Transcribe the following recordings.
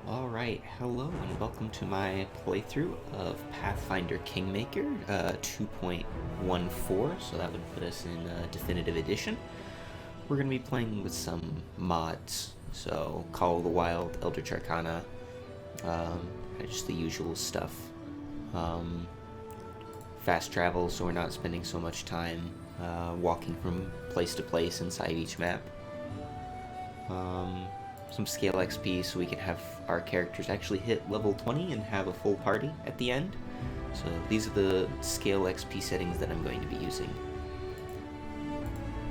Alright, hello and welcome to my playthrough of Pathfinder Kingmaker 2.14, so that would put us in Definitive Edition. We're going to be playing with some mods, so Call of the Wild, Eldritch Arcana, just the usual stuff. Fast travel, so we're not spending so much time walking from place to place inside each map. Some scale XP so we can have our characters actually hit level 20 and have a full party at the end. So these are the scale XP settings that I'm going to be using.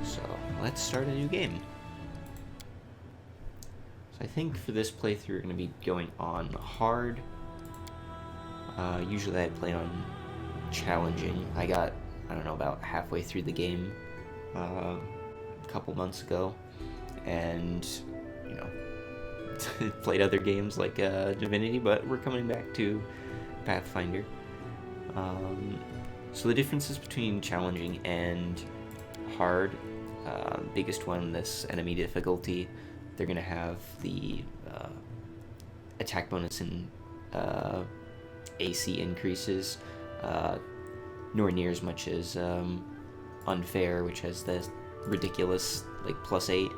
So let's start a new game. So I think for this playthrough we're going to be going on hard. Usually I play on challenging. I got, about halfway through the game a couple months ago, and played other games like Divinity, but we're coming back to Pathfinder. So the differences between challenging and hard, biggest one, this enemy difficulty, they're going to have the attack bonus and AC increases, nor near as much as Unfair, which has the ridiculous +8.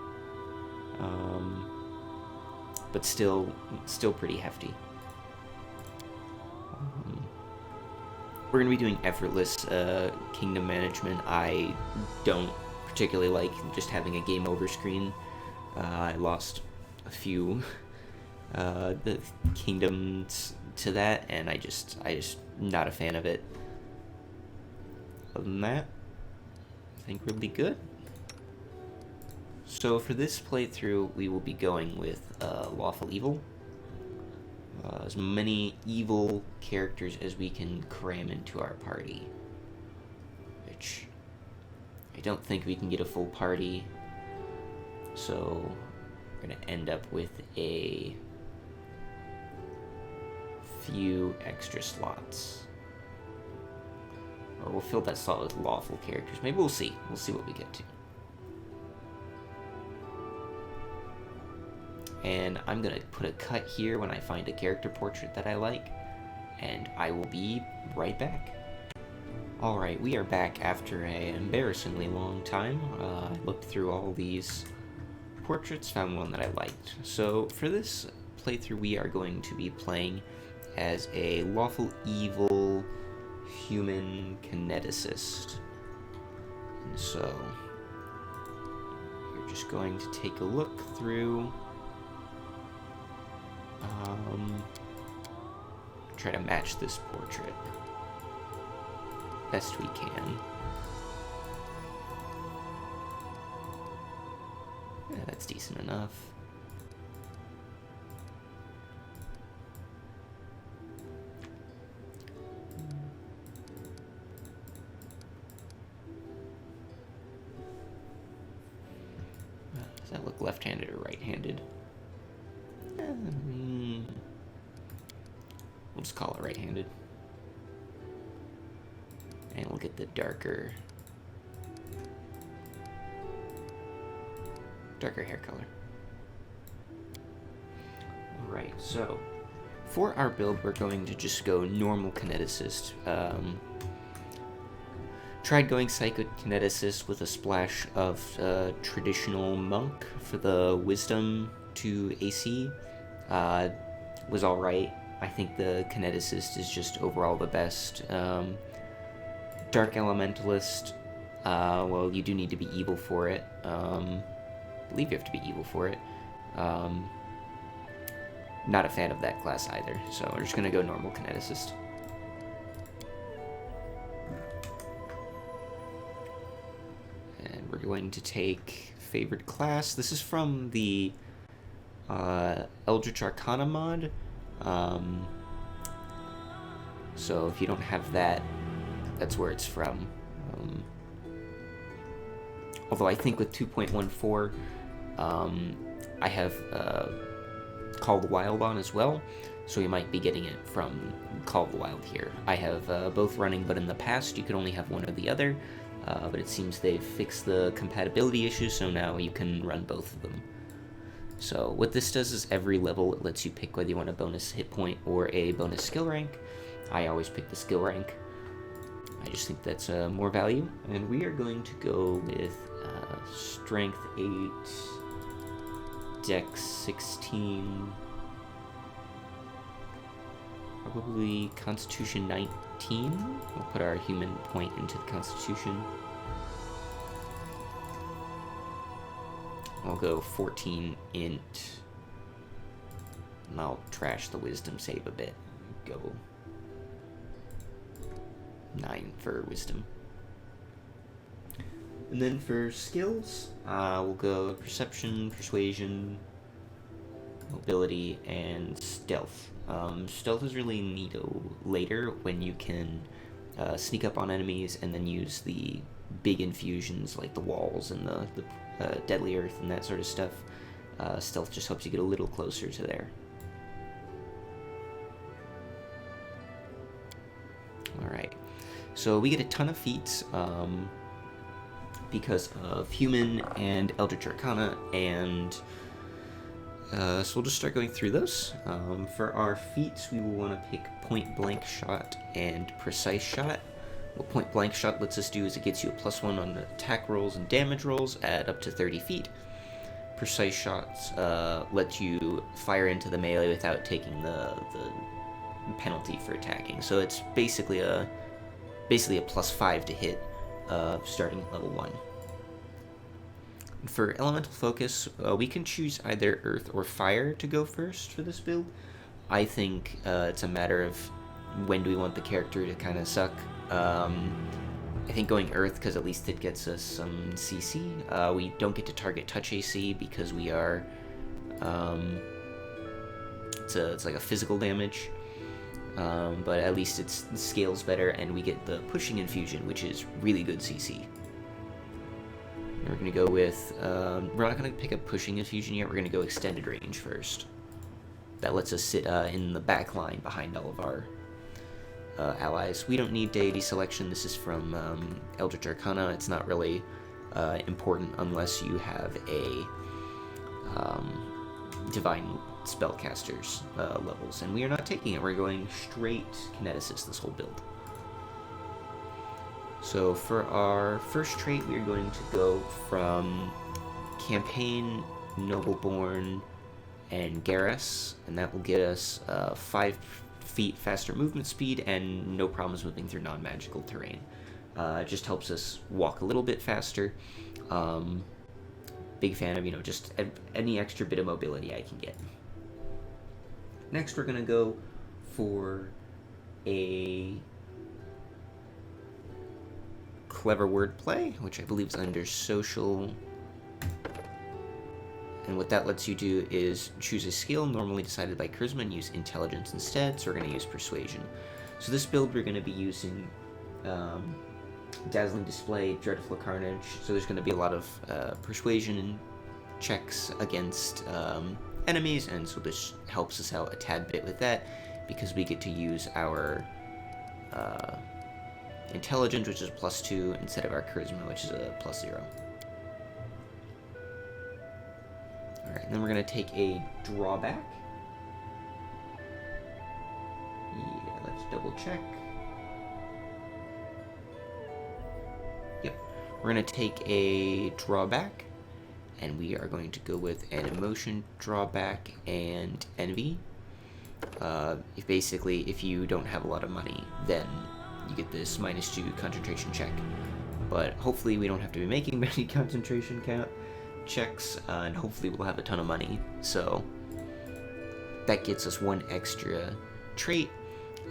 But still pretty hefty. We're going to be doing effortless kingdom management. I don't particularly like just having a game over screen. I lost a few the kingdoms to that, and I just not a fan of it. Other than that, I think we'll be good. So for this playthrough, we will be going with Lawful Evil. As many evil characters as we can cram into our party. Which I don't think we can get a full party. So we're going to end up with a few extra slots. Or we'll fill that slot with lawful characters. Maybe we'll see. We'll see what we get to. And I'm going to put a cut here when I find a character portrait that I like, and I will be right back. Alright, we are back after an embarrassingly long time. I looked through all these portraits, found one that I liked. So for this playthrough, we are going to be playing as a lawful evil human kineticist. And so you're just going to take a look through. Try to match this portrait best we can. Yeah, that's decent enough. Does that look left-handed or right-handed? We'll just call it right-handed. And we'll get the darker hair color. Alright, so for our build, we're going to just go normal kineticist. Tried going psychokineticist with a splash of traditional monk for the wisdom to AC. Was alright. I think the kineticist is just overall the best. Dark elementalist, well, you do need to be evil for it. I believe you have to be evil for it. Not a fan of that class either, so we're just gonna go normal kineticist. And we're going to take favorite class. This is from the Eldritch Arcana mod. So if you don't have that, that's where it's from. Although I think with 2.14, I have Call of the Wild on as well, so you might be getting it from Call of the Wild here. I have both running, but in the past you could only have one or the other, but it seems they've fixed the compatibility issue, so now you can run both of them. So what this does is every level it lets you pick whether you want a bonus hit point or a bonus skill rank. I always pick the skill rank. I just think that's more value. And we are going to go with Strength 8, Dex 16, probably Constitution 19. We'll put our human point into the Constitution. I'll go 14 int. And I'll trash the wisdom save a bit. Go 9 for wisdom. And then for skills, we'll go perception, persuasion, mobility, and stealth. Stealth is really neato later when you can sneak up on enemies and then use the big infusions like the walls and the deadly earth and that sort of stuff. Stealth just helps you get a little closer to there. Alright, so we get a ton of feats because of Human and Eldritch Arcana, and so we'll just start going through those. For our feats, we will want to pick Point Blank Shot and Precise Shot. What Point Blank Shot lets us do is it gets you a +1 on attack rolls and damage rolls at up to 30 feet. Precise Shots let you fire into the melee without taking the penalty for attacking. So it's basically a +5 to hit starting at level 1. For Elemental Focus, we can choose either Earth or Fire to go first for this build. I think it's a matter of when do we want the character to kind of suck. I think going Earth, because at least it gets us some CC. We don't get to target touch AC because we are... it's like a physical damage. But at least it scales better, and we get the Pushing Infusion, which is really good CC. We're going to go with... we're not going to pick up Pushing Infusion yet, we're going to go Extended Range first. That lets us sit in the back line behind all of our allies. We don't need Deity Selection. This is from Eldritch Arcana. It's not really important unless you have a Divine Spellcasters levels, and we are not taking it. We're going straight Kineticist this whole build. So for our first trait, we are going to go from Campaign, Nobleborn, and Garrus, and that will get us 5 feet faster movement speed and no problems moving through non-magical terrain. It just helps us walk a little bit faster. Big fan of, just any extra bit of mobility I can get. Next, we're going to go for a Clever Wordplay, which I believe is under Social. And what that lets you do is choose a skill normally decided by Charisma and use Intelligence instead, so we're going to use Persuasion. So this build we're going to be using Dazzling Display, Dreadful Carnage, so there's going to be a lot of Persuasion checks against enemies, and so this helps us out a tad bit with that, because we get to use our Intelligence, which is +2, instead of our Charisma, which is a +0. Alright, and then we're going to take a Drawback. Yeah, let's double check. Yep, we're going to take a Drawback, and we are going to go with an Emotion Drawback and Envy. If you don't have a lot of money, then you get this -2 concentration check. But hopefully we don't have to be making many concentration checks, and hopefully we'll have a ton of money. So that gets us 1 extra trait,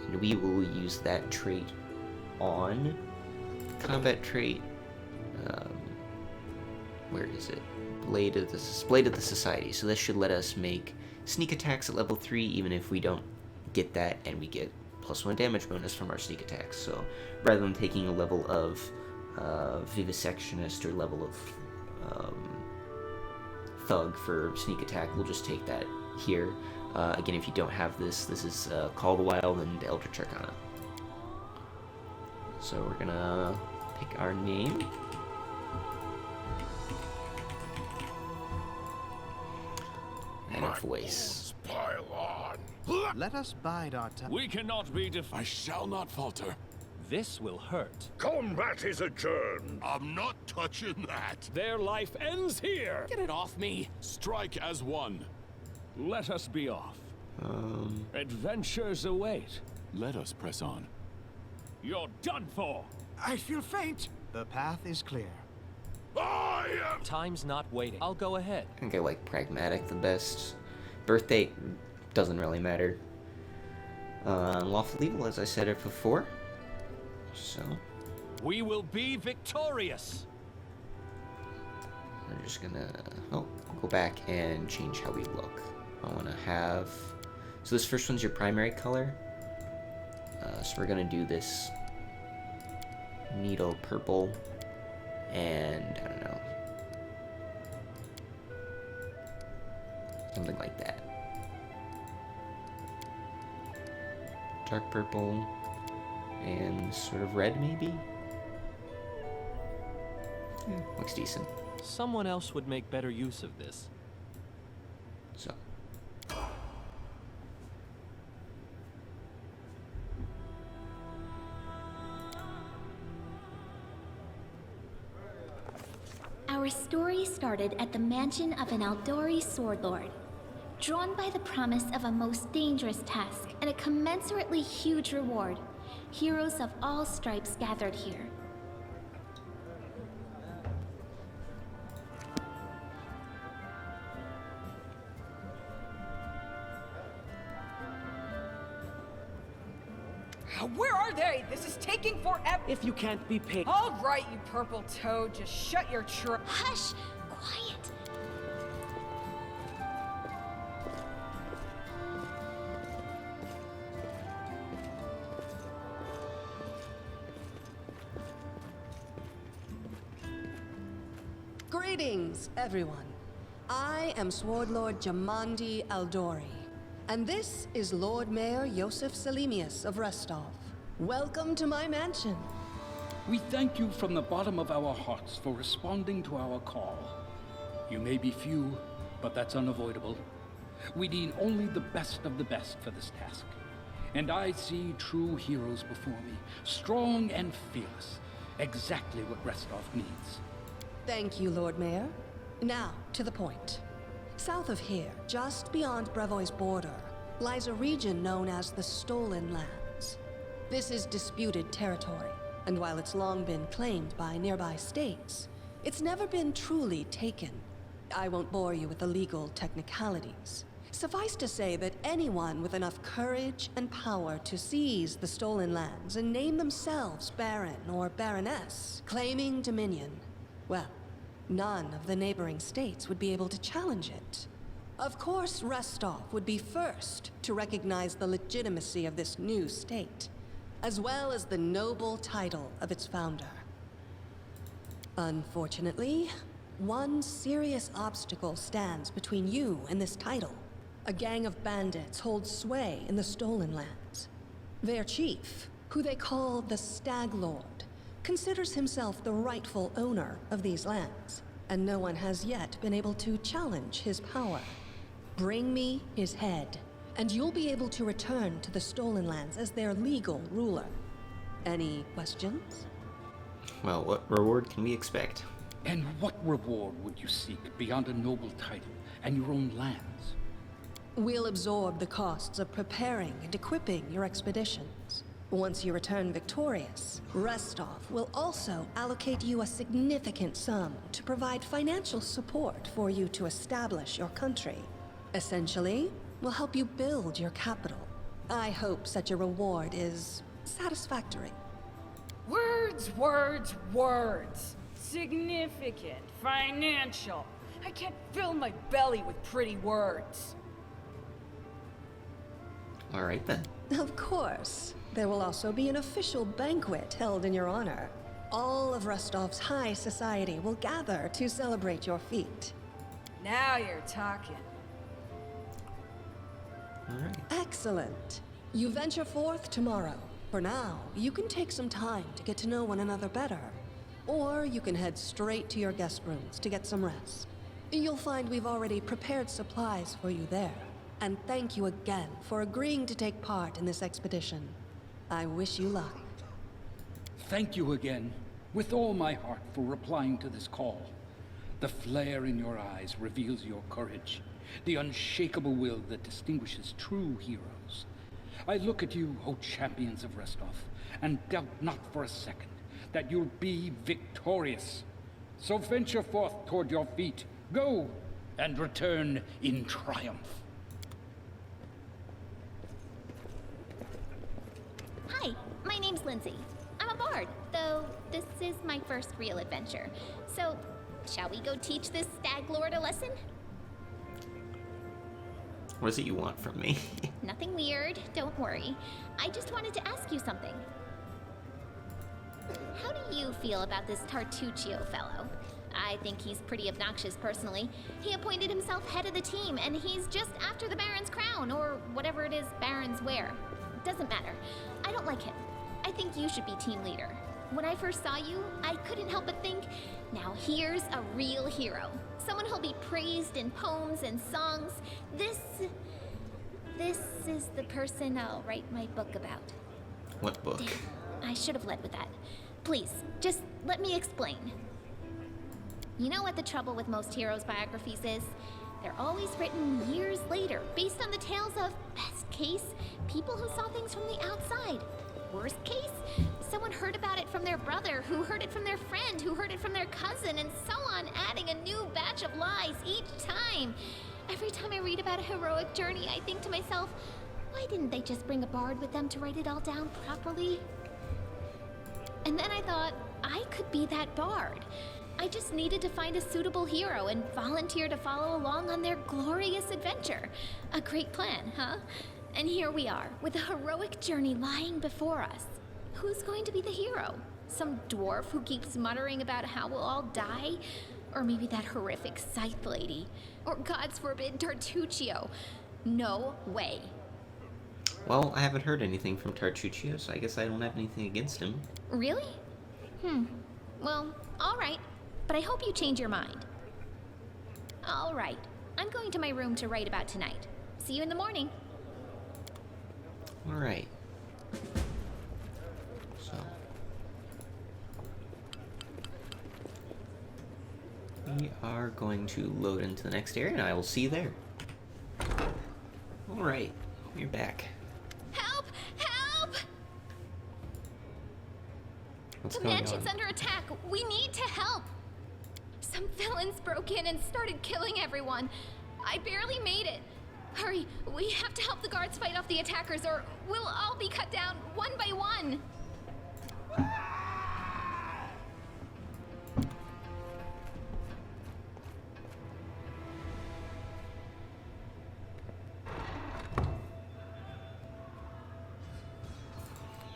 and we will use that trait on combat trait. Where is it? Blade of the Society. So this should let us make sneak attacks at level 3, even if we don't get that, and we get +1 damage bonus from our sneak attacks. So rather than taking a level of Vivisectionist or level of Thug for sneak attack, we'll just take that here. Again, if you don't have this is Call of the Wild and Eldritch Arcana. So we're gonna pick our name. voice. Pile on. Let us bide our time. We cannot be I shall not falter. This will hurt. Combat is adjourned. I'm not touching that. Their life ends here. Get it off me. Strike as one. Let us be off. Adventures await. Let us press on. You're done for. I feel faint. The path is clear. I am. Time's not waiting. I'll go ahead. I think I like pragmatic the best. Birth date doesn't really matter. Lawful evil, as I said it before. So We will be victorious. we're just gonna go back and change how we look. I want to have, so this first one's your primary color. So we're gonna do this needle purple, and I don't know, something like that. Dark purple and sort of red, maybe. Yeah, looks decent. Someone else would make better use of this. So. Our story started at the mansion of an Aldori sword lord. Drawn by the promise of a most dangerous task and a commensurately huge reward, heroes of all stripes gathered here. Where are they? This is taking forever. If you can't be paid. All right, you purple toad, just shut your trap. Hush! Quiet! Greetings, everyone. I am Sword Lord Jamandi Aldori, and this is Lord Mayor Yosef Selimius of Restov. Welcome to my mansion. We thank you from the bottom of our hearts for responding to our call. You may be few, but that's unavoidable. We need only the best of the best for this task. And I see true heroes before me, strong and fearless, exactly what Restov needs. Thank you, Lord Mayor. Now, to the point. South of here, just beyond Brevoy's border, lies a region known as the Stolen Lands. This is disputed territory, and while it's long been claimed by nearby states, it's never been truly taken. I won't bore you with the legal technicalities. Suffice to say that anyone with enough courage and power to seize the Stolen Lands and name themselves Baron or Baroness, claiming dominion, well, none of the neighboring states would be able to challenge it. Of course, Restov would be first to recognize the legitimacy of this new state, as well as the noble title of its founder. Unfortunately, one serious obstacle stands between you and this title. A gang of bandits holds sway in the Stolen Lands. Their chief, who they call the Stag Lord, considers himself the rightful owner of these lands, and no one has yet been able to challenge his power. Bring me his head, and you'll be able to return to the Stolen Lands as their legal ruler. Any questions? Well, what reward can we expect? And what reward would you seek beyond a noble title and your own lands? We'll absorb the costs of preparing and equipping your expeditions. Once you return victorious, Restov will also allocate you a significant sum to provide financial support for you to establish your country. Essentially, we'll help you build your capital. I hope such a reward is satisfactory. Words, words, words. Significant, financial. I can't fill my belly with pretty words. All right then. Of course. There will also be an official banquet held in your honor. All of Rostov's high society will gather to celebrate your feat. Now you're talking. All right. Excellent. You venture forth tomorrow. For now, you can take some time to get to know one another better. Or you can head straight to your guest rooms to get some rest. You'll find we've already prepared supplies for you there. And thank you again for agreeing to take part in this expedition. I wish you luck. Thank you again, with all my heart, for replying to this call. The flare in your eyes reveals your courage, the unshakable will that distinguishes true heroes. I look at you, O champions of Restov, and doubt not for a second that you'll be victorious. So venture forth toward your feet, go, and return in triumph. Hi, my name's Lindsay. I'm a bard, though this is my first real adventure. So, shall we go teach this stag lord a lesson? What is it you want from me? Nothing weird, don't worry. I just wanted to ask you something. How do you feel about this Tartuccio fellow? I think he's pretty obnoxious personally. He appointed himself head of the team, and he's just after the Baron's crown, or whatever it is barons wear. Doesn't matter. I don't like him. I think you should be team leader. When I first saw you, I couldn't help but think, now here's a real hero. Someone who'll be praised in poems and songs. This is the person I'll write my book about. What book? Damn, I should have led with that. Please, just let me explain. You know what the trouble with most heroes' biographies is? They're always written years later, based on the tales of, best case, people who saw things from the outside. Worst case, someone heard about it from their brother, who heard it from their friend, who heard it from their cousin, and so on, adding a new batch of lies each time. Every time I read about a heroic journey, I think to myself, why didn't they just bring a bard with them to write it all down properly? And then I thought, I could be that bard. I just needed to find a suitable hero and volunteer to follow along on their glorious adventure. A great plan, huh? And here we are, with a heroic journey lying before us. Who's going to be the hero? Some dwarf who keeps muttering about how we'll all die? Or maybe that horrific scythe lady? Or God's forbid, Tartuccio? No way. Well, I haven't heard anything from Tartuccio, so I guess I don't have anything against him. Really? Well, all right. But I hope you change your mind. All right. I'm going to my room to write about tonight. See you in the morning. All right. So we are going to load into the next area, and I will see you there. All right, we're back. Help! Help! What's The going mansion's on? under attack. We need to help. Some villains broke in and started killing everyone. I barely made it. Hurry, we have to help the guards fight off the attackers, or we'll all be cut down one by one.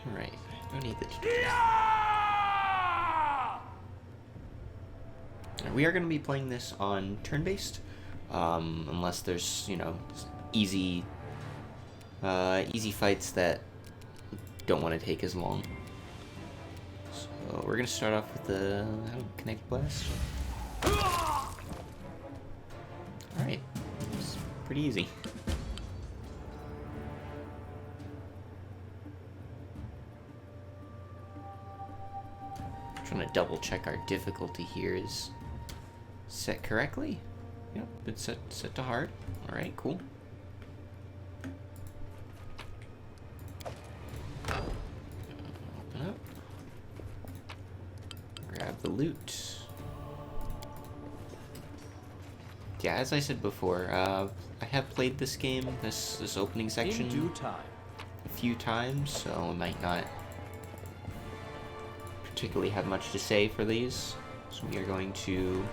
All right, I don't need the. We are going to be playing this on turn-based, unless there's, you know, easy fights that don't want to take as long. So we're going to start off with the Connect Blast. All right, it's pretty easy. Trying to double check our difficulty here is set correctly. Yep, it's set to hard. All right, cool. Open up. Grab the loot. Yeah, as I said before, I have played this game, this opening section, In due time. a few times, so I might not particularly have much to say for these. So we are going to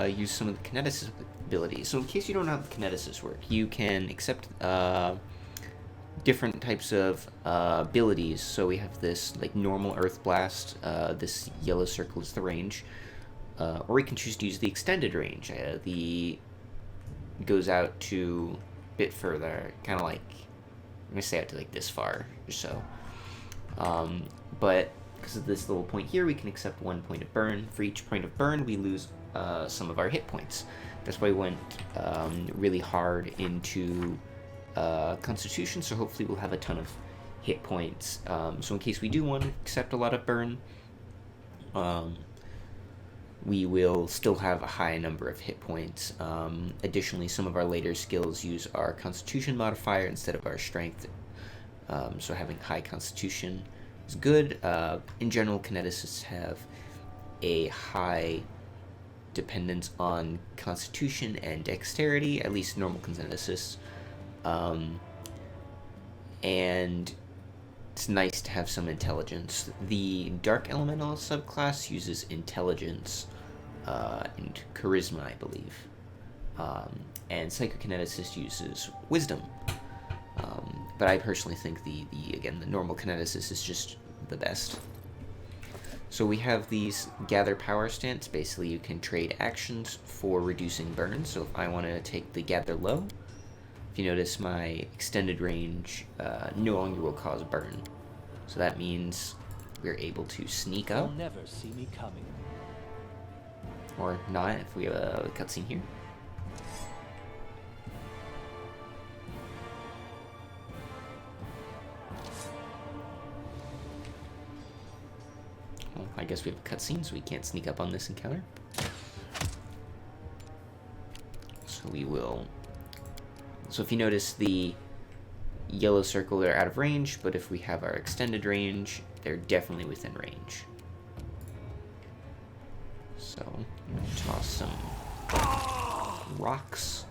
use some of the kineticist abilities. So in case you don't know how the kineticists work, you can accept different types of abilities. So we have this like normal earth blast, this yellow circle is the range, or we can choose to use the extended range. The goes out to a bit further, kind of like, I'm gonna say out to like this far or so. But because of this little point here, we can accept 1 point of burn. For each point of burn, we lose some of our hit points. That's why we went really hard into Constitution, so hopefully we'll have a ton of hit points. So in case we do want to accept a lot of burn, we will still have a high number of hit points. Additionally, some of our later skills use our Constitution modifier instead of our Strength, so having high Constitution is good. In general, kineticists have a high dependence on Constitution and Dexterity, at least normal kineticists. And it's nice to have some intelligence. The Dark Elemental subclass uses intelligence and charisma, I believe. And Psychokineticist uses wisdom. But I personally think the normal kineticist is just the best. So we have these gather power stance. Basically, you can trade actions for reducing burn. So if I want to take the gather low, if you notice, my extended range no longer will cause burn. So that means we're able to sneak up. You'll never see me coming. Or not, if we have a cutscene here. Well, I guess we have a cutscene, so we can't sneak up on this encounter. So we will... So if you notice, the yellow circle are out of range, but if we have our extended range, they're definitely within range. So, I'm gonna toss some rocks.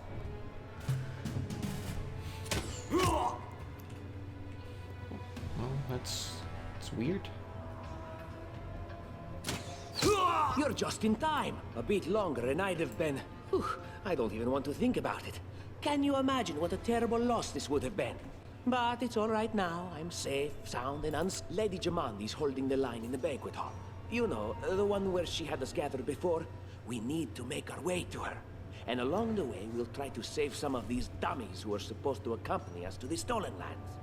Well, that's weird. You're just in time. A bit longer and I'd have been... Whew, I don't even want to think about it. Can you imagine what a terrible loss this would have been? But it's all right now. I'm safe, sound, and Lady Jamandi's holding the line in the banquet hall. You know, the one where she had us gathered before. We need to make our way to her. And along the way, we'll try to save some of these dummies who are supposed to accompany us to the stolen lands.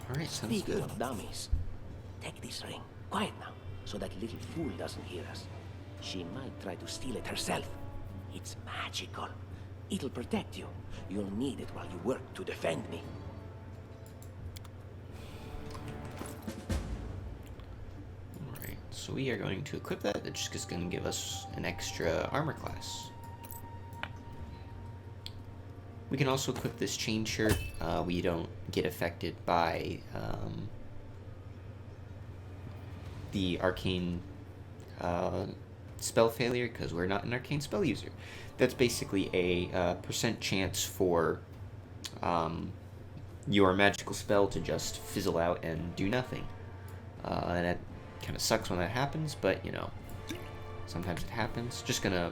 Alright, sounds Speaking good. of dummies, take this ring. Quiet now, so that little fool doesn't hear us. She might try to steal it herself. It's magical. It'll protect you. You'll need it while you work to defend me. Alright, so we are going to equip that. That's just going to give us an extra armor class. We can also equip this chain shirt. We don't get affected by the arcane spell failure because we're not an arcane spell user. That's basically a percent chance for your magical spell to just fizzle out and do nothing. And that kind of sucks when that happens, but you know, sometimes it happens. Just gonna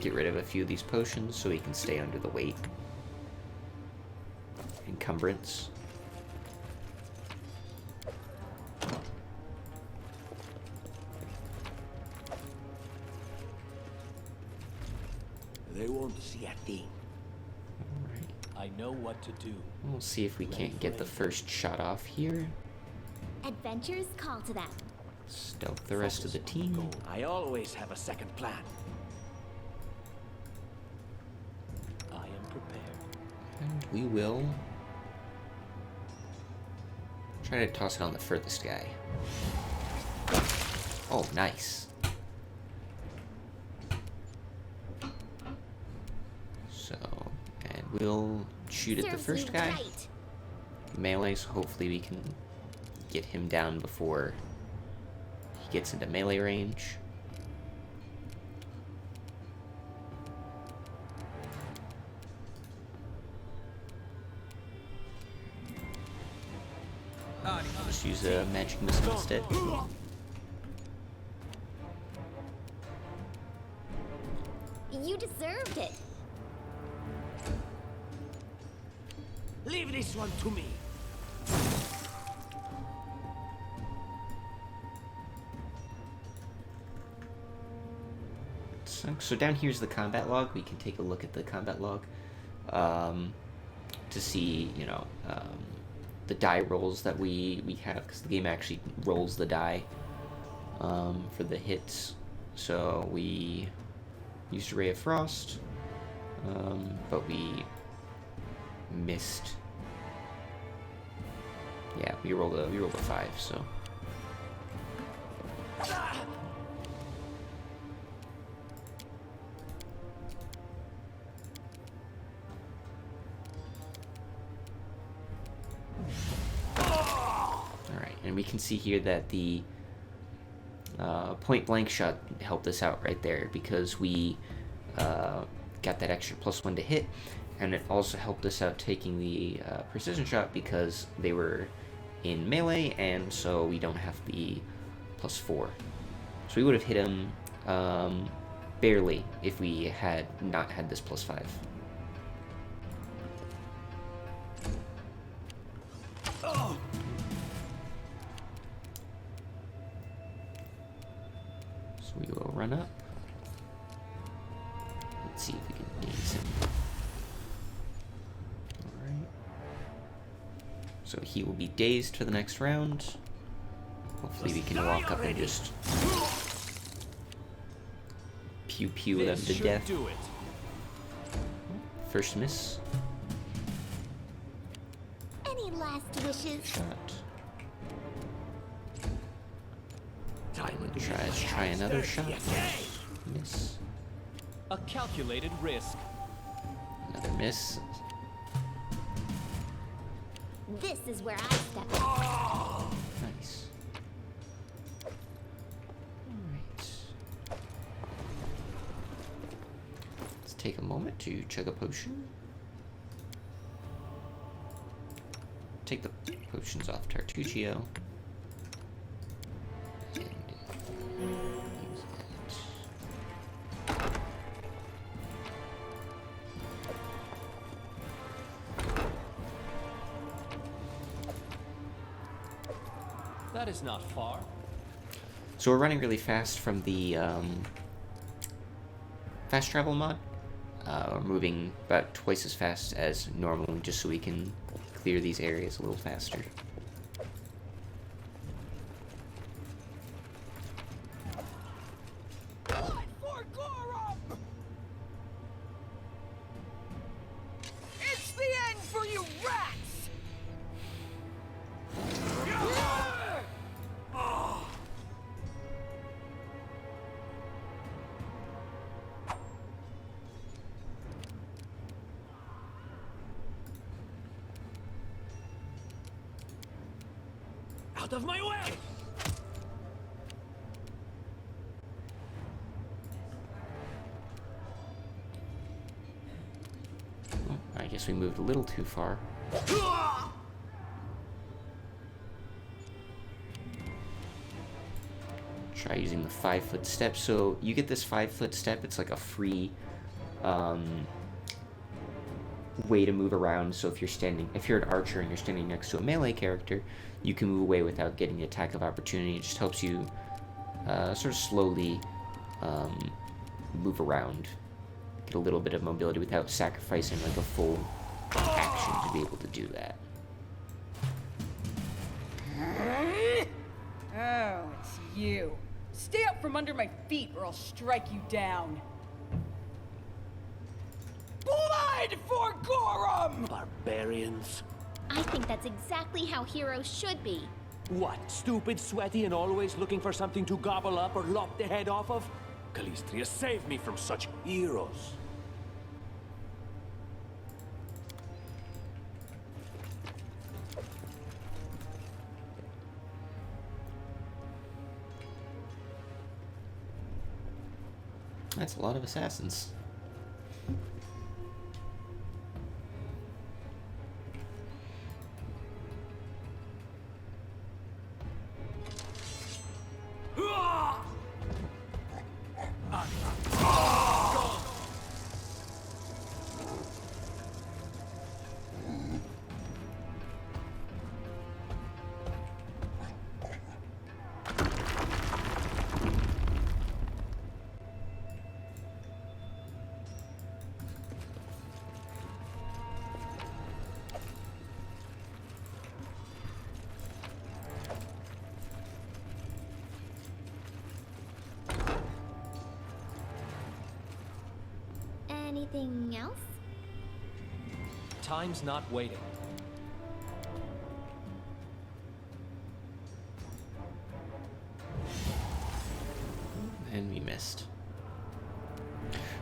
get rid of a few of these potions so we can stay under the weight. Encumbrance. They won't see a thing. Alright. I know what to do. We'll see if we can't get the first shot off here. Adventures call to them. Stealth the rest of the team. I always have a second plan. I am prepared. And we will try to toss it on the furthest guy. Oh, nice. So, and we'll shoot at the Serves first you guy. right. Melee, so hopefully we can get him down before he gets into melee range. I'll just use a magic missile instead. You deserved it. Leave this one to me. So down here's the combat log. We can take a look at the combat log to see, you know, the die rolls that we have, because the game actually rolls the die for the hits. So we Used a Ray of Frost, but we missed. Yeah, we rolled a 5, so. Alright, and we can see here that the point blank shot helped us out right there because we got that extra +1 to hit, and it also helped us out taking the precision shot because they were in melee, and so we don't have the +4. So we would have hit him barely if we had not had this +5. So we will run up. Let's see if we can daze him. Alright. So he will be dazed for the next round. Hopefully we can walk up and just pew pew them to death. First miss. Any last wishes? Shot. Try another shot. Miss. A calculated risk. Another miss. This is where I step in. Nice. Alright. Let's take a moment to chug a potion. Take the potions off Tartuccio. And use that. That is not far. So we're running really fast from the fast travel mod. We're moving about twice as fast as normal, just so we can clear these areas a little faster. It's the end for you rats! Out of my way! Oh, I guess we moved a little too far. Try using the 5-foot step. So you get this 5-foot step. It's like a free way to move around. So if you're an archer and you're standing next to a melee character, you can move away without getting the attack of opportunity. It just helps you sort of slowly move around, get a little bit of mobility without sacrificing like a full action to be able to do that. Oh, it's you. Stay up from under my feet or I'll strike you down. Blood for Gorum! Barbarians. I think that's exactly how heroes should be. What, stupid, sweaty, and always looking for something to gobble up or lop the head off of? Calistria, save me from such heroes. That's a lot of assassins. Anything else? Time's not waiting. And we missed.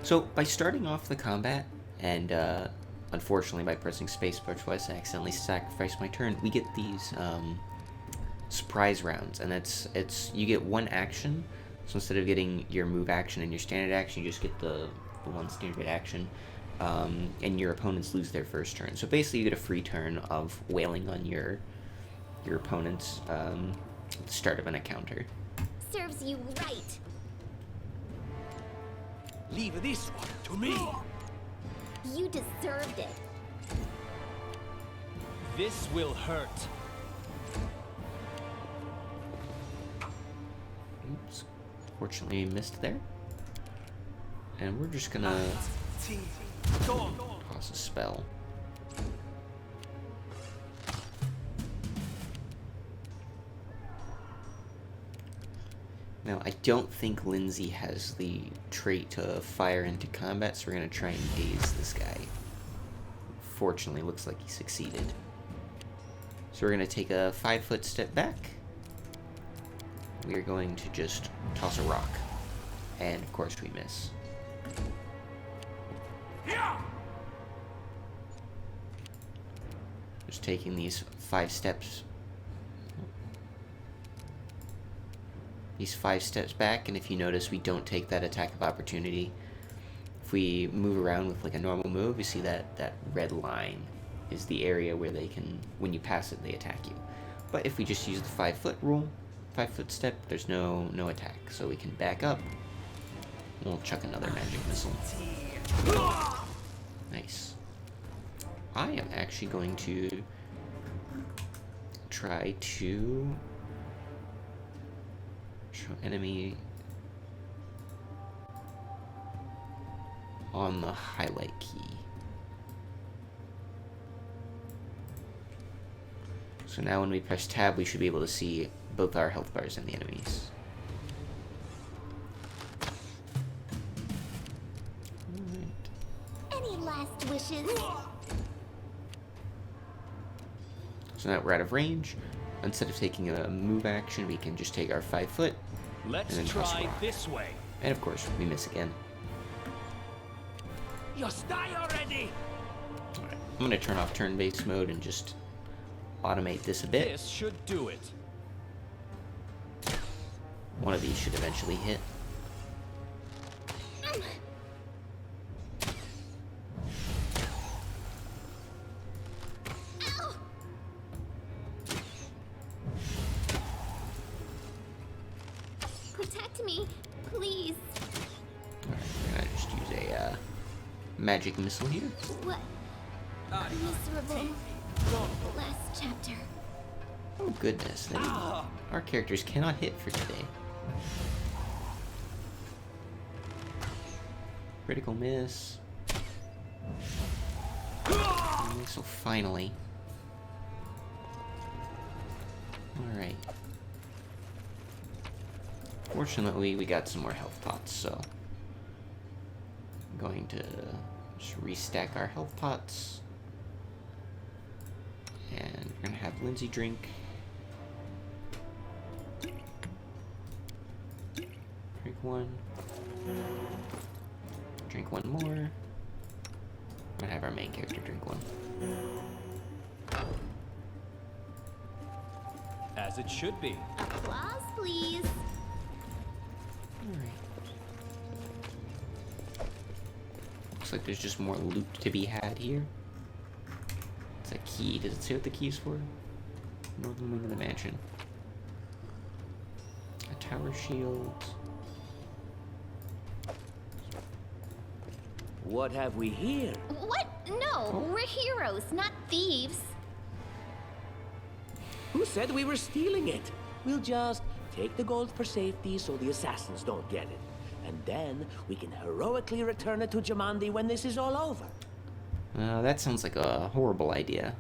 So, by starting off the combat, and unfortunately by pressing spacebar twice, I accidentally sacrificed my turn, we get these surprise rounds, and it's you get one action. So instead of getting your move action and your standard action, you just get the one standard action, and your opponents lose their first turn. So basically, you get a free turn of wailing on your opponents at the start of an encounter. Serves you right. Leave this one to me. You deserved it. This will hurt. Oops. Fortunately, missed there. And we're just gonna toss a spell. Now, I don't think Lindsay has the trait to fire into combat, so we're gonna try and daze this guy. Fortunately, looks like he succeeded. So we're gonna take a 5-foot step back. We are going to just toss a rock. And of course we miss. Just taking these 5 steps. These 5 steps back, and if you notice, we don't take that attack of opportunity. If we move around with like a normal move, you see that red line is the area where they can, when you pass it, they attack you. But if we just use the 5-foot rule, 5-foot step, there's no attack, so we can back up. We'll chuck another magic missile. Nice. I am actually going to try to show enemy on the highlight key. So now when we press tab, we should be able to see both our health bars and the enemies. Any last wishes? So now we're out of range. Instead of taking a move action, we can just take our 5-foot. Let's and then toss a try rock. this way. And of course, we miss again. Just die already! Alright, I'm going to turn off turn-based mode and just automate this a bit. This should do it. One of these should eventually hit. Ow! Protect me, please. Alright, we're going to just use a magic missile here. What? Miserable last chapter. Oh goodness, our characters cannot hit for today. Critical miss. So finally. Alright. Fortunately, we got some more health pots, so I'm going to just restack our health pots. And we're gonna have Lindsay drink. Drink one. Drink one more. I'm gonna have our main character drink one. As it should be. Applause, please. Alright. Looks like there's just more loot to be had here. It's a key. Does it say what the key is for? Northern wing of the mansion. A tower shield. What have we here? What? No, we're heroes, not thieves. Who said we were stealing it? We'll just take the gold for safety so the assassins don't get it. And then we can heroically return it to Jamandi when this is all over. That sounds like a horrible idea.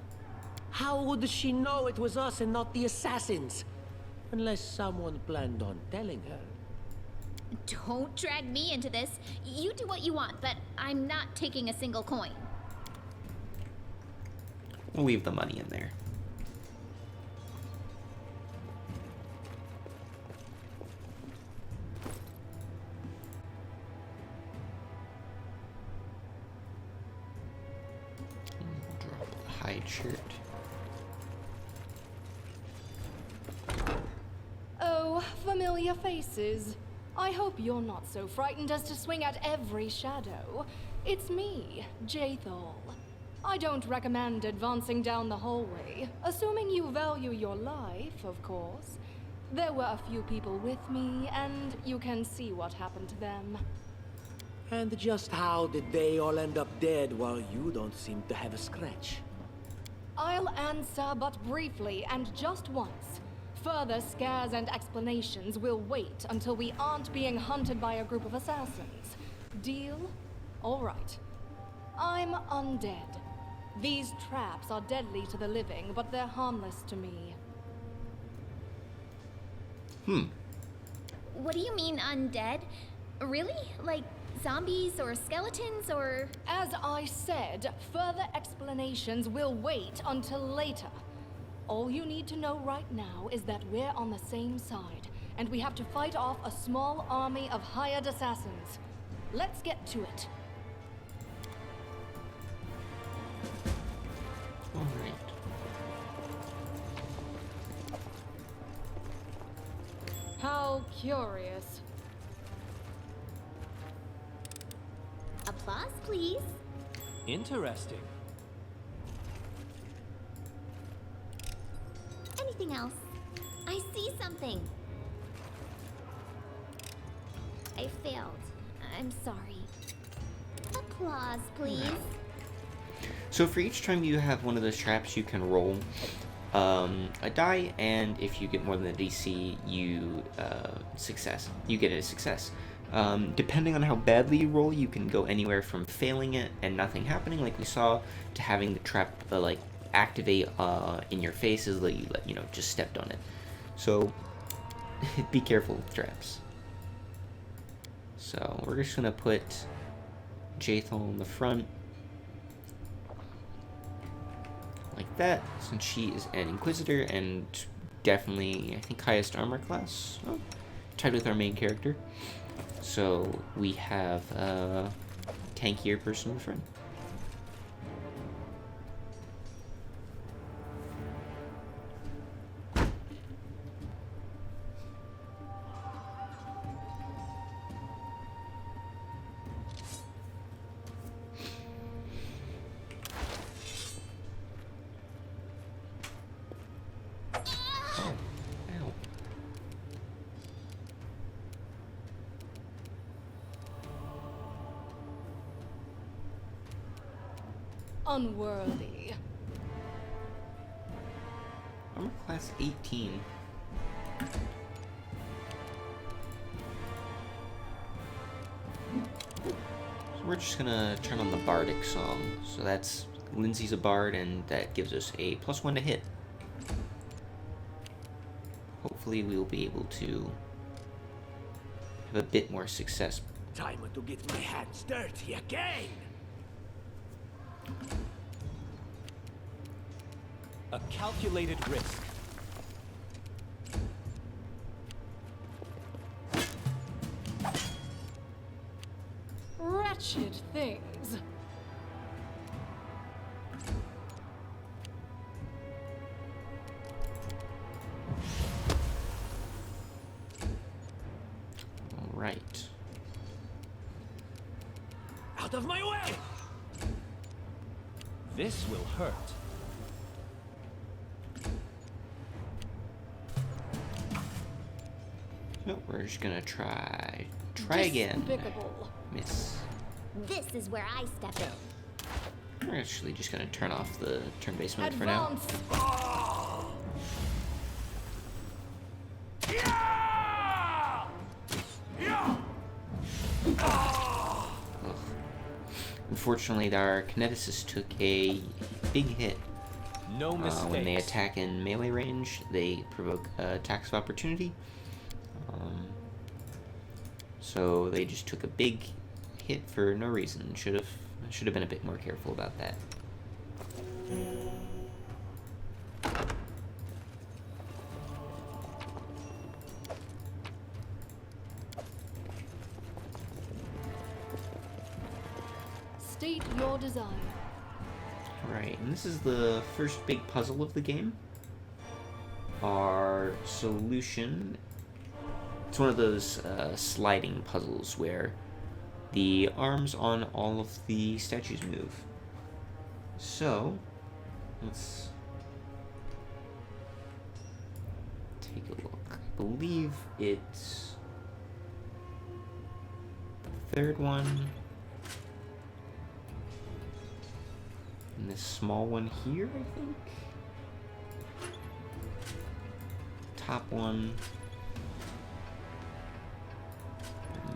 How would she know it was us and not the assassins? Unless someone planned on telling her. Don't drag me into this. You do what you want, but I'm not taking a single coin. We'll leave the money in there. Drop the hide shirt. Oh, familiar faces. I hope you're not so frightened as to swing at every shadow. It's me, Jathal. I don't recommend advancing down the hallway, assuming you value your life, of course. There were a few people with me, and you can see what happened to them. And just how did they all end up dead while you don't seem to have a scratch? I'll answer but briefly and just once. Further scares and explanations will wait until we aren't being hunted by a group of assassins. Deal? All right. I'm undead. These traps are deadly to the living, but they're harmless to me. What do you mean undead? Really? Like zombies or skeletons or... As I said, further explanations will wait until later. All you need to know right now is that we're on the same side, and we have to fight off a small army of hired assassins. Let's get to it. All right. How curious. Applause, please. Interesting. Anything else? I see something. I failed. I'm sorry. Applause, please. So for each time you have one of those traps, you can roll a die, and if you get more than the DC, you you get a success. Depending on how badly you roll, you can go anywhere from failing it and nothing happening, like we saw, to having the trap like activate in your face as you just stepped on it. So be careful with traps. So we're just gonna put Jathal in the front like that, since she is an Inquisitor and definitely, I think, highest armor class, tied with our main character. So we have a tankier person in the front. Unworthy. Armor class 18. So we're just gonna turn on the bardic song. So that's, Lindsay's a bard, and that gives us a +1 to hit. Hopefully we'll be able to have a bit more success. Time to get my hands dirty again! A calculated risk. Wretched things. All right. Out of my way! This will hurt. So we're just gonna try again. Despicable. Miss. This is where I step in. We're actually just gonna turn off the turn-based mode for now. Advance. Ugh. Unfortunately, our kineticist took a big hit. No mistakes. When they attack in melee range, they provoke attacks of opportunity. So they just took a big hit for no reason. Should have been a bit more careful about that. State your desire. Right, and this is the first big puzzle of the game. Our solution, it's one of those sliding puzzles where the arms on all of the statues move. So, let's take a look. I believe it's the third one. And this small one here, I think? Top one.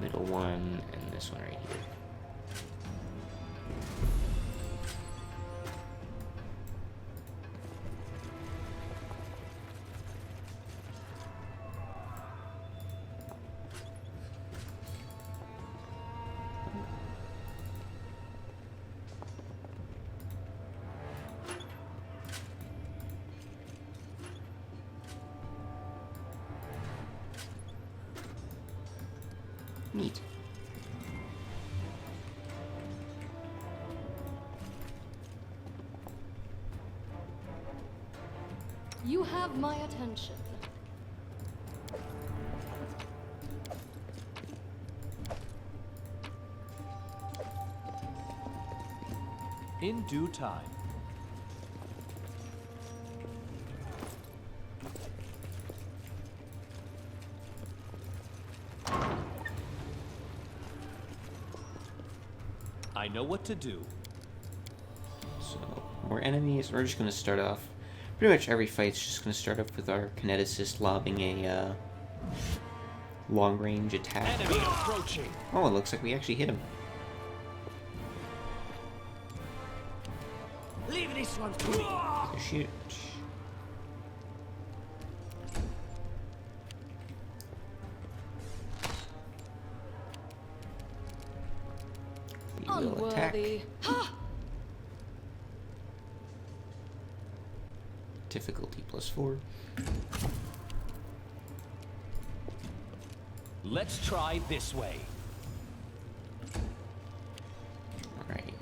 Middle one, and this one right here. Neat. You have my attention. In due time. I know what to do. So, more enemies. We're just going to start off. Pretty much every fight's just going to start off with our kineticist lobbing a long-range attack. Enemy approaching. Oh, it looks like we actually hit him. Leave this one to me. So shoot. We will attack. Unworthy. Difficulty +4. Let's try this way. Alright.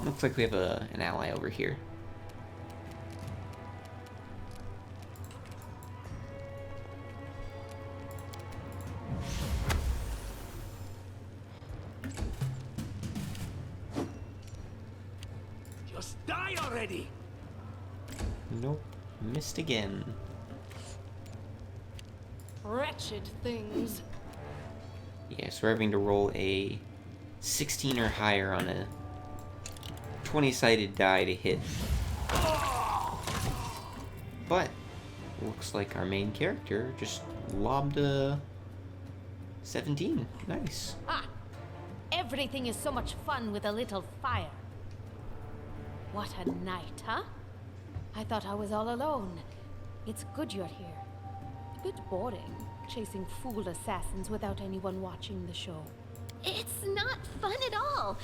Looks like we have an ally over here. Just die already. Nope. Missed again. Wretched things. Yes, we're having to roll a 16 or higher on a 20-sided die to hit. But, looks like our main character just lobbed a 17. Nice. Ah! Everything is so much fun with a little fire. What a night, huh? I thought I was all alone. It's good you're here. A bit boring, chasing fool assassins without anyone watching the show. It's not fun at all.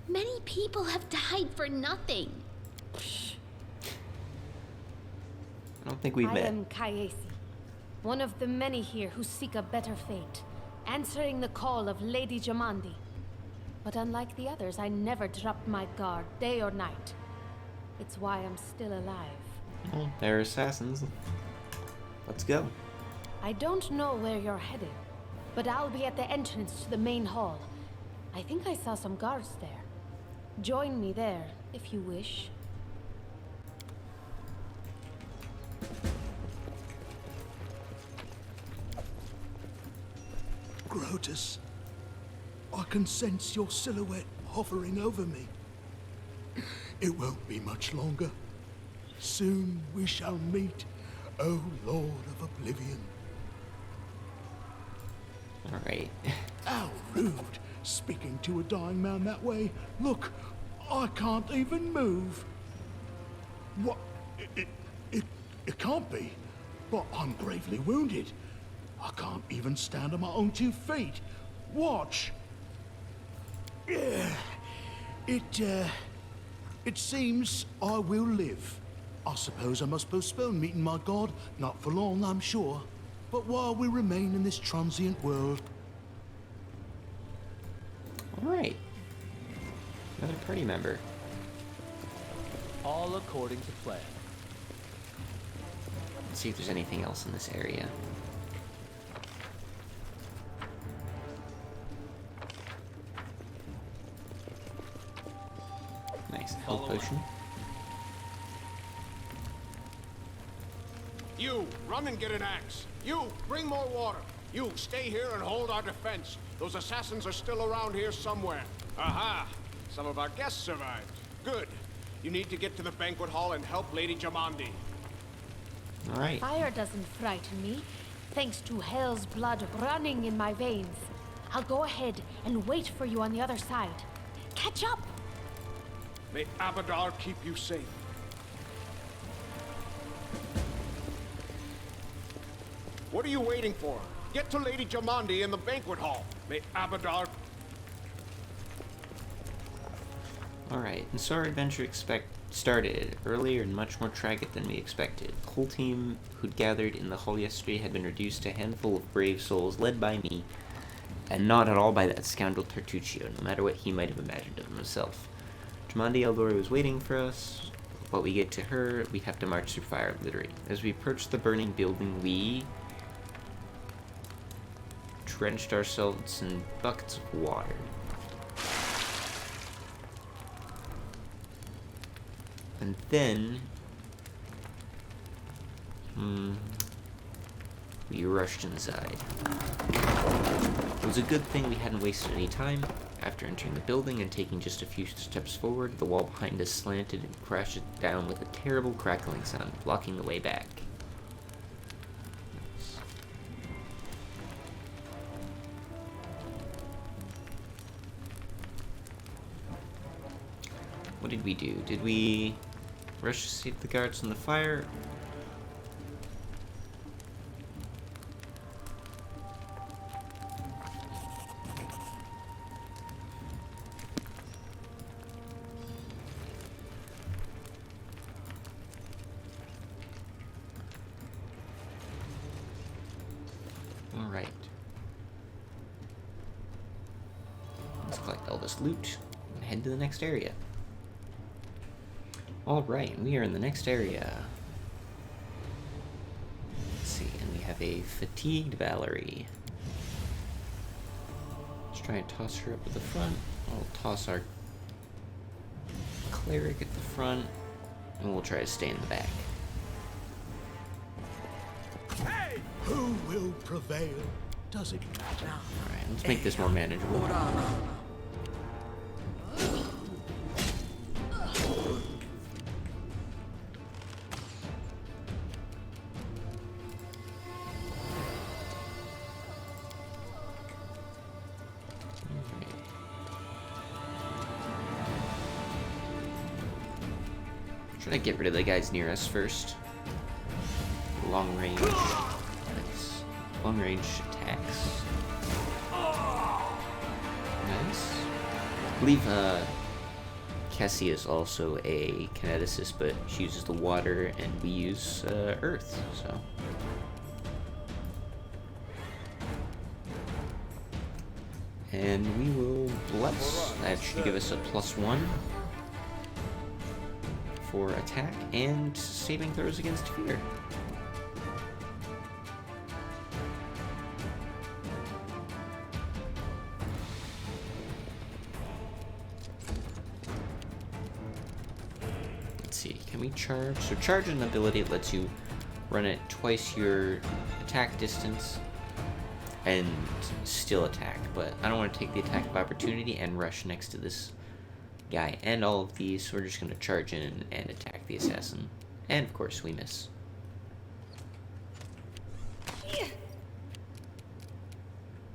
Many people have died for nothing. I don't think we've I met. am Kaesi, one of the many here who seek a better fate, answering the call of Lady Jamandi. But unlike the others, I never dropped my guard, day or night. It's why I'm still alive. Well, they're assassins. Let's go. I don't know where you're headed, but I'll be at the entrance to the main hall. I think I saw some guards there. Join me there, if you wish. Grotus, I can sense your silhouette hovering over me. It won't be much longer. Soon we shall meet, O Lord of Oblivion. Alright. How rude, speaking to a dying man that way. Look, I can't even move. What? It can't be. But I'm gravely wounded. I can't even stand on my own 2 feet. Watch. It seems I will live. I suppose I must postpone meeting my god. Not for long, I'm sure. But while we remain in this transient world... Alright. Another party member. All according to plan. Let's see if there's anything else in this area. Nice health potion. You, run and get an axe. You, bring more water. You, stay here and hold our defense. Those assassins are still around here somewhere. Aha! Some of our guests survived. Good. You need to get to the banquet hall and help Lady Jamandi. All right. Fire doesn't frighten me, thanks to hell's blood running in my veins. I'll go ahead and wait for you on the other side. Catch up! May Abadar keep you safe. What are you waiting for? Get to Lady Jamandi in the banquet hall. May Abadar... Alright, and so our adventure started earlier and much more tragic than we expected. The whole team who'd gathered in the hall yesterday had been reduced to a handful of brave souls led by me, and not at all by that scoundrel Tartuccio, no matter what he might have imagined of himself. Jamandi Eldora was waiting for us, but we get to her, we have to march through fire, literally. As we approached the burning building, we drenched ourselves in buckets of water. And then, we rushed inside. It was a good thing we hadn't wasted any time. After entering the building and taking just a few steps forward, the wall behind us slanted and crashed down with a terrible crackling sound, blocking the way back. What did we do? Did we rush to save the guards from the fire? Alright. Let's collect all this loot and head to the next area. Alright, we are in the next area. Let's see, and we have a fatigued Valerie. Let's try and toss her up at the front. We'll toss our cleric at the front, and we'll try to stay in the back. Hey! Who will prevail? Does it matter? Alright, let's make this more manageable. Try to get rid of the guys near us first. Long range. Nice. Long range attacks. Nice. I believe Cassie is also a kineticist, but she uses the water and we use earth, so. And we will bless. That should give us a +1 for attack and saving throws against fear. Let's see, can we charge? So charge is an ability that lets you run at twice your attack distance and still attack, but I don't want to take the attack of opportunity and rush next to this guy and all of these, so we're just going to charge in and attack the assassin. And of course we miss.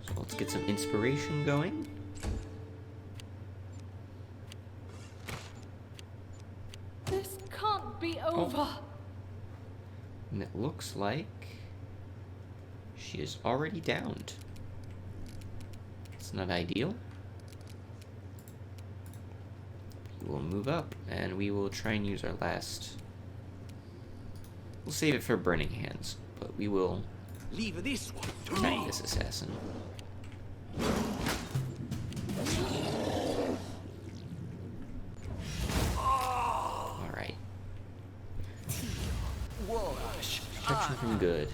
So let's get some inspiration going. This can't be over. And it looks like She is already downed. It's not ideal. We will move up, and we will try and use our last... We'll save it for Burning Hands, but we will Leave this one to knight me. this assassin. Alright. Protection from good.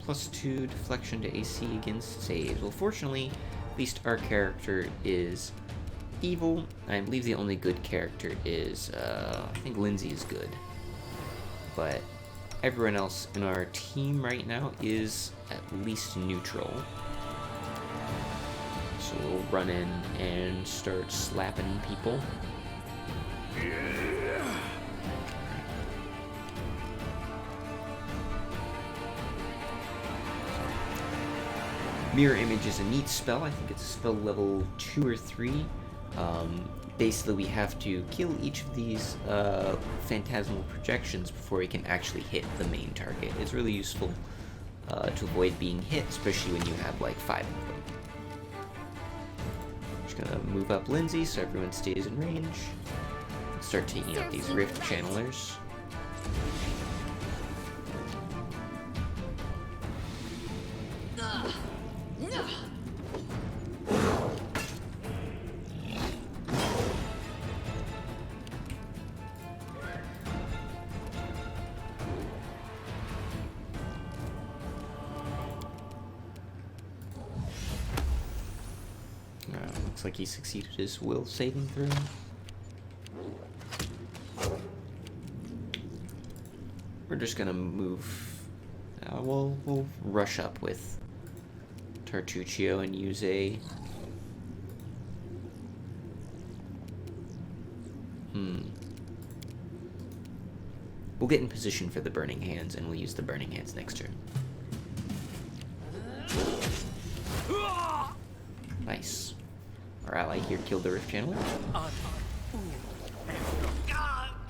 +2 deflection to AC against saves. Well, fortunately, at least our character is evil. I believe the only good character is, I think Lindsay is good. But everyone else in our team right now is at least neutral. So we'll run in and start slapping people. Mirror Image is a neat spell. I think it's a spell level 2 or 3. Basically, we have to kill each of these phantasmal projections before we can actually hit the main target. It's really useful to avoid being hit, especially when you have like 5 of them. Just gonna move up Lindsay so everyone stays in range. Start taking out these rift channelers. Looks like he succeeded his will saving throw. We're just gonna move. We'll rush up with Tartuccio and use a. We'll get in position for the Burning Hands, and we'll use the Burning Hands next turn. Nice. Our ally here killed the Rift Channeler.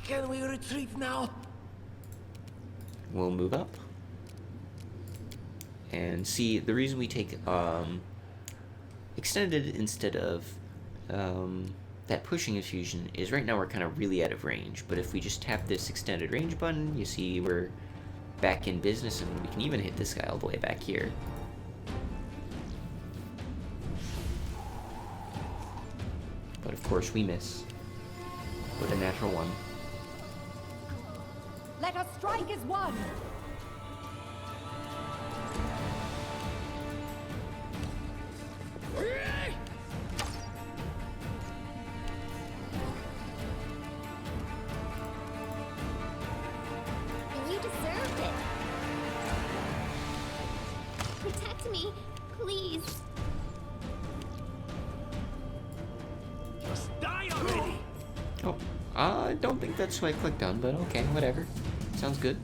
Can we retreat now? We'll move up. And see, the reason we take extended instead of that pushing infusion is right now we're kind of really out of range. But if we just tap this extended range button, you see we're back in business, and we can even hit this guy all the way back here. But of course we miss with a natural 1. Let us strike as one. You deserved it. Protect me, please. Just die already! Oh, I don't think that's what I clicked on, but okay, whatever. Sounds good.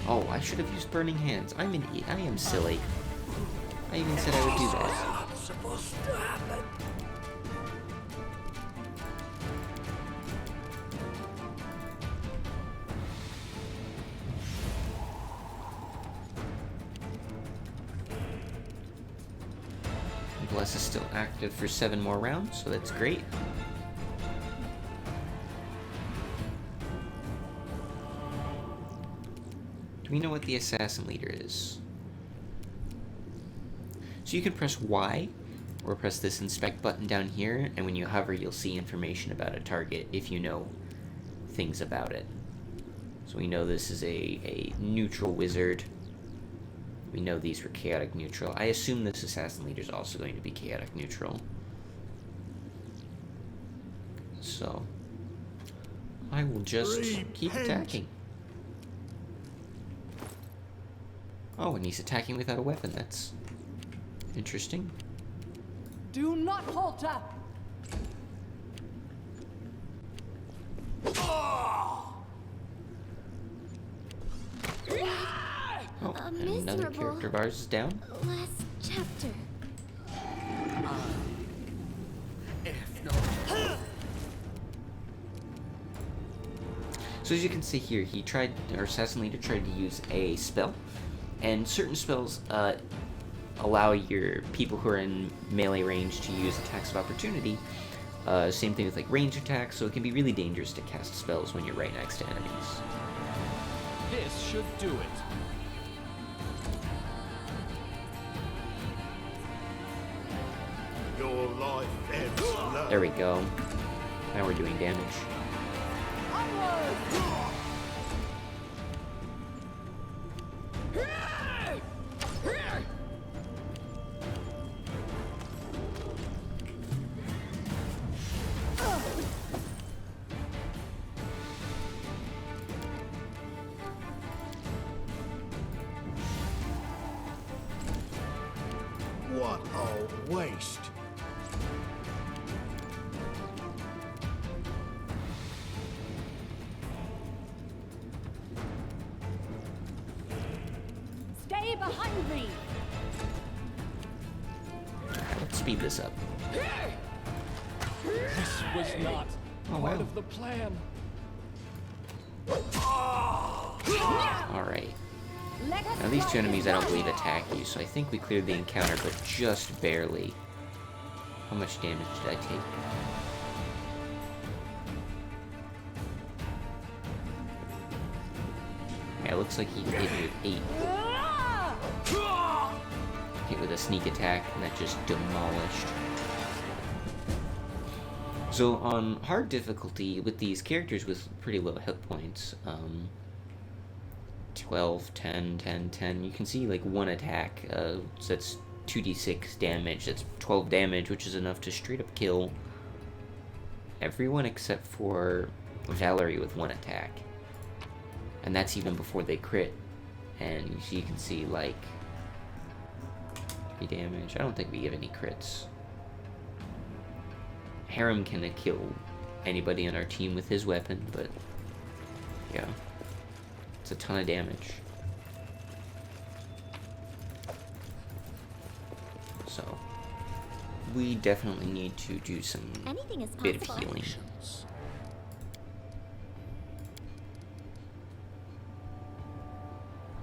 Oh, I should have used Burning Hands. I am silly. I even said I would do that. What's supposed to happen? Bless is still active for 7 more rounds, so that's great. Do we know what the assassin leader is? So you can press Y, or press this inspect button down here, and when you hover you'll see information about a target if you know things about it. So we know this is a neutral wizard. We know these were chaotic neutral. I assume this assassin leader is also going to be chaotic neutral. So I will just keep attacking. Oh, and he's attacking without a weapon. That's interesting. Do not falter. Oh, and another character of ours is down. Last chapter. So as you can see here, our assassin leader tried to use a spell, and certain spells allow your people who are in melee range to use attacks of opportunity. Same thing with like range attacks, so it can be really dangerous to cast spells when you're right next to enemies. This should do it. Your life ebbs low. There we go. Now we're doing damage. What a waste. Stay behind me! Let's speed this up. This was not part of the plan. Alright. Now these two enemies I don't believe attack you, so I think we cleared the encounter, but just barely. How much damage did I take? Yeah, it looks like he hit me with 8. Hit with a sneak attack, and that just demolished. So on hard difficulty, with these characters with pretty low hit points, 12, 10, 10, 10, you can see like one attack, so that's 2d6 damage, that's 12 damage, which is enough to straight up kill everyone except for Valerie with one attack. And that's even before they crit. And you can see like 3 damage. I don't think we give any crits. Harem can kill anybody on our team with his weapon, but yeah. It's a ton of damage. So we definitely need to do some bit of healing.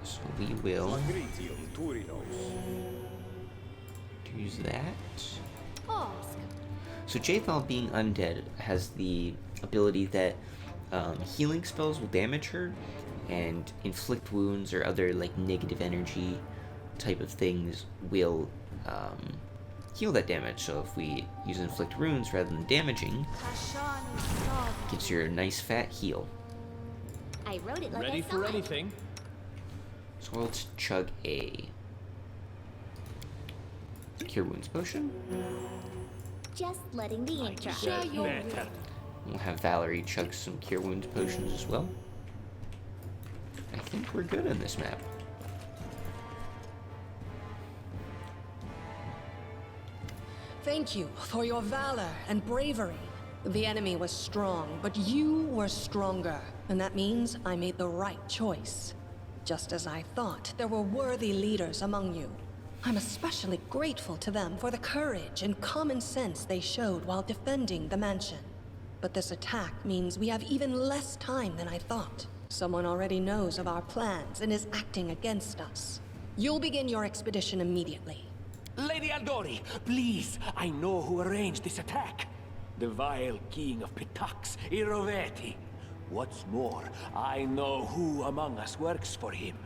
So we will use that. So Jaethal, being undead, has the ability that healing spells will damage her, and inflict wounds or other like negative energy type of things will heal that damage. So if we use inflict runes rather than damaging, gets your nice fat heal. I wrote it like Ready I saw for it. anything? So let's chug a cure wounds potion. Just letting the ink dry. Share your We'll have Valerie chug some cure wounds potions as well. I think we're good on this map. Thank you for your valor and bravery. The enemy was strong, but you were stronger. And that means I made the right choice. Just as I thought, there were worthy leaders among you. I'm especially grateful to them for the courage and common sense they showed while defending the mansion. But this attack means we have even less time than I thought. Someone already knows of our plans and is acting against us. You'll begin your expedition immediately. Lady Aldori, please, I know who arranged this attack. The vile king of Pitax, Iroveti. What's more, I know who among us works for him.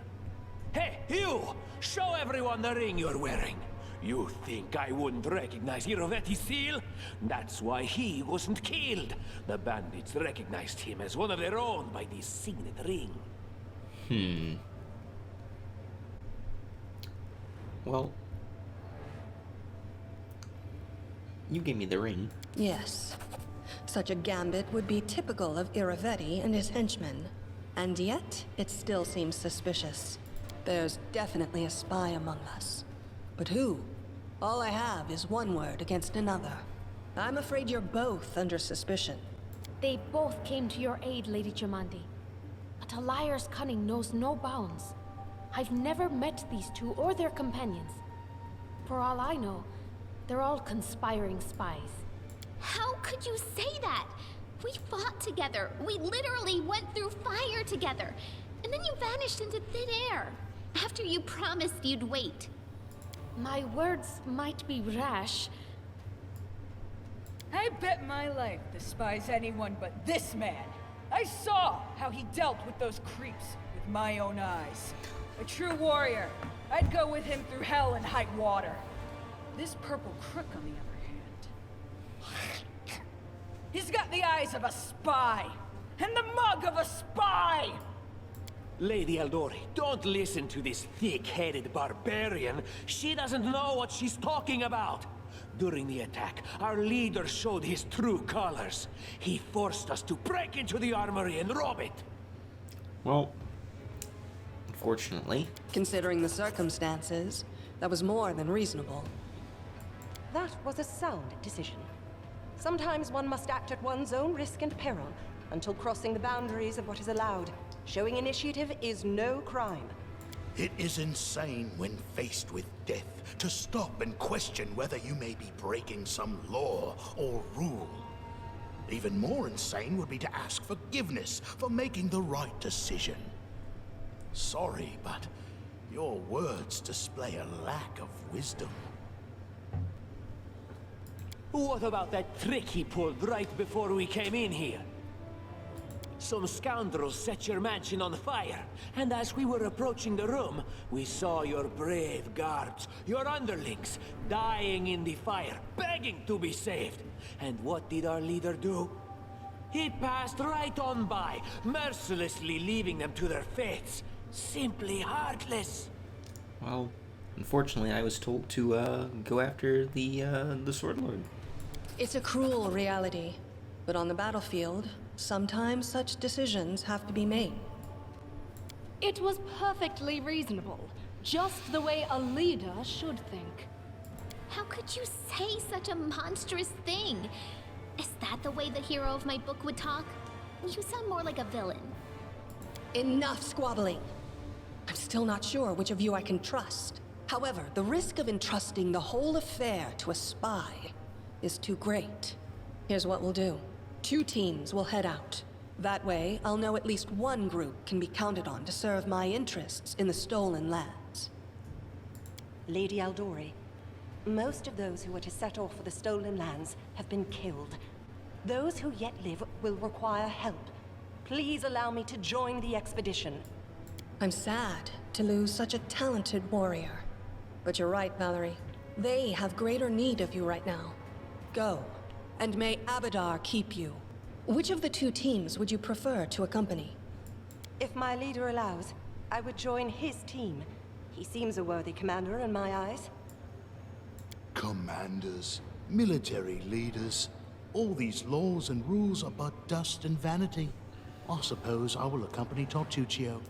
Hey, you! Show everyone the ring you're wearing. You think I wouldn't recognize Iroveti's seal? That's why he wasn't killed. The bandits recognized him as one of their own by this signet ring. Well, you gave me the ring. Yes. Such a gambit would be typical of Iroveti and his henchmen. And yet, it still seems suspicious. There's definitely a spy among us. But who? All I have is one word against another. I'm afraid you're both under suspicion. They both came to your aid, Lady Jamandi. But a liar's cunning knows no bounds. I've never met these two or their companions. For all I know, they're all conspiring spies. How could you say that? We fought together. We literally went through fire together. And then you vanished into thin air. After you promised you'd wait. My words might be rash. I bet my life despise anyone but this man. I saw how he dealt with those creeps with my own eyes. A true warrior. I'd go with him through hell and high water. This purple crook, on the other hand. He's got the eyes of a spy, and the mug of a spy! Lady Eldori, don't listen to this thick-headed barbarian. She doesn't know what she's talking about. During the attack, our leader showed his true colors. He forced us to break into the armory and rob it. Well, unfortunately. Considering the circumstances, that was more than reasonable. That was a sound decision. Sometimes one must act at one's own risk and peril, until crossing the boundaries of what is allowed. Showing initiative is no crime. It is insane when faced with death to stop and question whether you may be breaking some law or rule. Even more insane would be to ask forgiveness for making the right decision. Sorry, but your words display a lack of wisdom. What about that trick he pulled right before we came in here? Some scoundrels set your mansion on fire, and as we were approaching the room, we saw your brave guards, your underlings, dying in the fire, begging to be saved. And what did our leader do? He passed right on by, mercilessly leaving them to their fates. Simply heartless. Well, unfortunately, I was told to go after the Sword Lord. It's a cruel reality, but on the battlefield, sometimes such decisions have to be made. It was perfectly reasonable, just the way a leader should think. How could you say such a monstrous thing? Is that the way the hero of my book would talk? You sound more like a villain. Enough squabbling. I'm still not sure which of you I can trust. However, the risk of entrusting the whole affair to a spy is too great. Here's what we'll do. 2 teams will head out. That way, I'll know at least one group can be counted on to serve my interests in the stolen lands. Lady Eldori, most of those who were to set off for the stolen lands have been killed. Those who yet live will require help. Please allow me to join the expedition. I'm sad to lose such a talented warrior. But you're right, Valerie. They have greater need of you right now. Go, and may Abadar keep you. Which of the 2 teams would you prefer to accompany? If my leader allows, I would join his team. He seems a worthy commander in my eyes. Commanders, military leaders, all these laws and rules are but dust and vanity. I suppose I will accompany Tartuccio.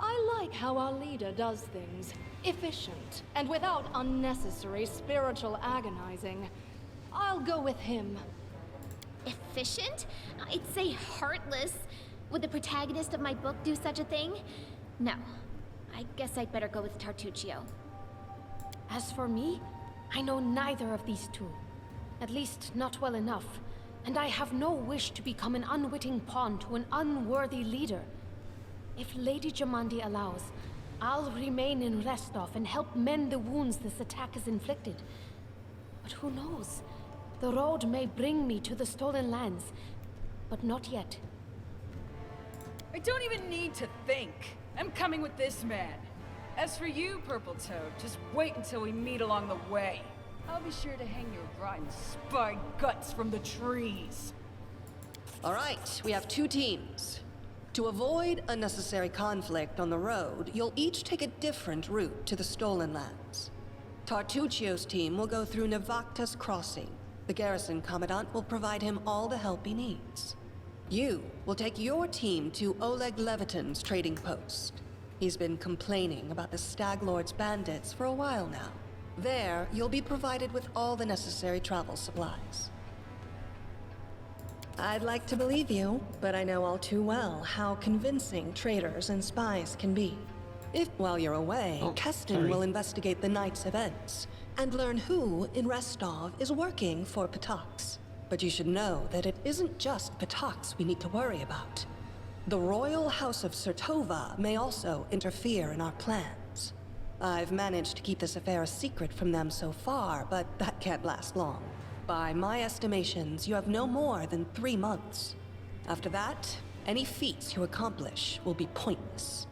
I like how our leader does things. Efficient, and without unnecessary spiritual agonizing. I'll go with him. Efficient? I'd say heartless. Would the protagonist of my book do such a thing? No. I guess I'd better go with Tartuccio. As for me, I know neither of these 2. At least not well enough. And I have no wish to become an unwitting pawn to an unworthy leader. If Lady Jamandi allows, I'll remain in Restov and help mend the wounds this attack has inflicted. But who knows? The road may bring me to the stolen lands, but not yet. I don't even need to think. I'm coming with this man. As for you, Purple Toad, just wait until we meet along the way. I'll be sure to hang your rotten spy guts from the trees. All right, we have 2 teams. To avoid unnecessary conflict on the road, you'll each take a different route to the stolen lands. Tartuccio's team will go through Navakta's crossing. The garrison commandant will provide him all the help he needs. You will take your team to Oleg Levitin's trading post. He's been complaining about the Stag Lord's bandits for a while now. There, you'll be provided with all the necessary travel supplies. I'd like to believe you, but I know all too well how convincing traitors and spies can be. If, while you're away, Keston will investigate the night's events and learn who in Restov is working for Patox. but you should know that it isn't just Patax we need to worry about. The Royal House of Sertova may also interfere in our plans. I've managed to keep this affair a secret from them so far, but that can't last long. By my estimations, you have no more than 3 months. After that, any feats you accomplish will be pointless.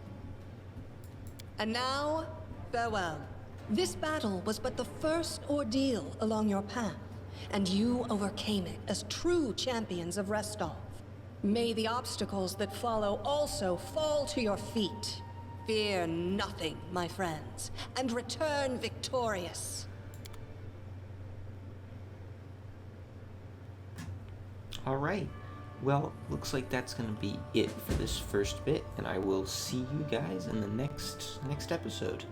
And now, farewell. This battle was but the first ordeal along your path, and you overcame it as true champions of Restov. May the obstacles that follow also fall to your feet. Fear nothing, my friends, and return victorious. Alright, well, looks like that's gonna be it for this first bit, and I will see you guys in the next episode.